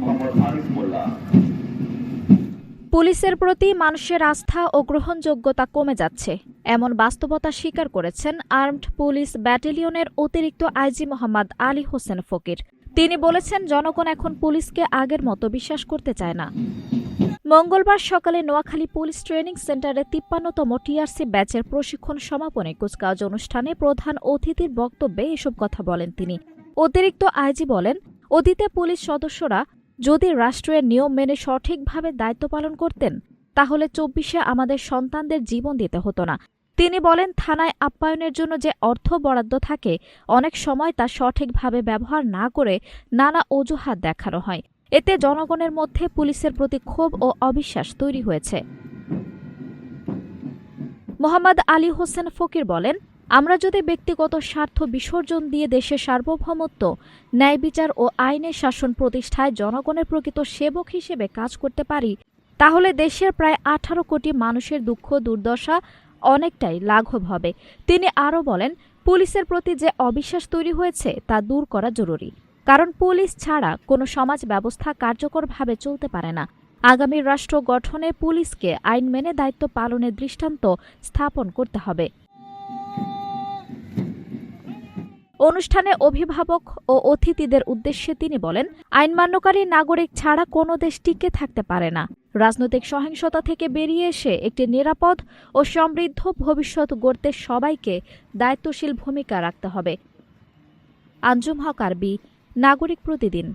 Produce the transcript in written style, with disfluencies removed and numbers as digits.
মোহাম্মদ আরিফ মোল্লা। পুলিশের প্রতি মানুষের আস্থা ও গ্রহণযোগ্যতা কমে যাচ্ছে, এমন বাস্তবতা স্বীকার করেছেন আর্মড পুলিশ ব্যাটালিয়নের অতিরিক্ত আইজি মোহাম্মদ আলী হোসেন ফকির। তিনি বলেছেন, জনগণ এখন পুলিশকে আগের মতো বিশ্বাস করতে চায় না। মঙ্গলবার সকালে নোয়াখালী পুলিশ ট্রেনিং সেন্টারে ৫৩তম টিআরসি ব্যাচের প্রশিক্ষণ সমাপনী কুচকাওয়াজ অনুষ্ঠানে প্রধান অতিথির বক্তব্যে এসব কথা বলেন তিনি। অতিরিক্ত আইজি বলেন, অতীতে পুলিশ সদস্যরা যদি রাষ্ট্রের নিয়ম মেনে সঠিকভাবে দায়িত্ব পালন করতেন, তাহলে ২৪শে আমাদের সন্তানদের জীবন দিতে হতো না। তিনি বলেন, থানায় আপ্যায়নের জন্য যে অর্থ বরাদ্দ থাকে, অনেক সময় তা সঠিকভাবে ব্যবহার না করে নানা অজুহাত দেখানো হয়। এতে জনগণের মধ্যে পুলিশের প্রতি ক্ষোভ ও অবিশ্বাস তৈরি হয়েছে। মোহাম্মদ আলী হোসেন ফকির বলেন, আমরা যদি ব্যক্তিগত স্বার্থ বিসর্জন দিয়ে দেশের সার্বভৌমত্ব, ন্যায় বিচার ও আইনের শাসন প্রতিষ্ঠায় জনগণের প্রকৃত সেবক হিসেবে কাজ করতে পারি, তাহলে দেশের প্রায় ১৮ কোটি মানুষের দুঃখ দুর্দশা অনেকটাই লাঘব হবে। তিনি আরও বলেন, পুলিশের প্রতি যে অবিশ্বাস তৈরি হয়েছে তা দূর করা জরুরি, কারণ পুলিশ ছাড়া কোনো সমাজ ব্যবস্থা কার্যকরভাবে চলতে পারে না। আগামী রাষ্ট্র গঠনে পুলিশকে আইন মেনে দায়িত্ব পালনের দৃষ্টান্ত স্থাপন করতে হবে। অনুষ্ঠানে অভিভাবক ও অতিথিদের উদ্দেশ্যে তিনি বলেন, আইন মান্যকারী নাগরিক ছাড়া কোনো দেশ টিকে থাকতে পারে না। রাজনৈতিক সহিংসতা থেকে বেরিয়ে এসে একটি নিরাপদ ও সমৃদ্ধ ভবিষ্যৎ গড়তে সবাইকে দায়িত্বশীল ভূমিকা রাখতে হবে। আঞ্জুম হক আরবি, নাগরিক প্রতিদিন।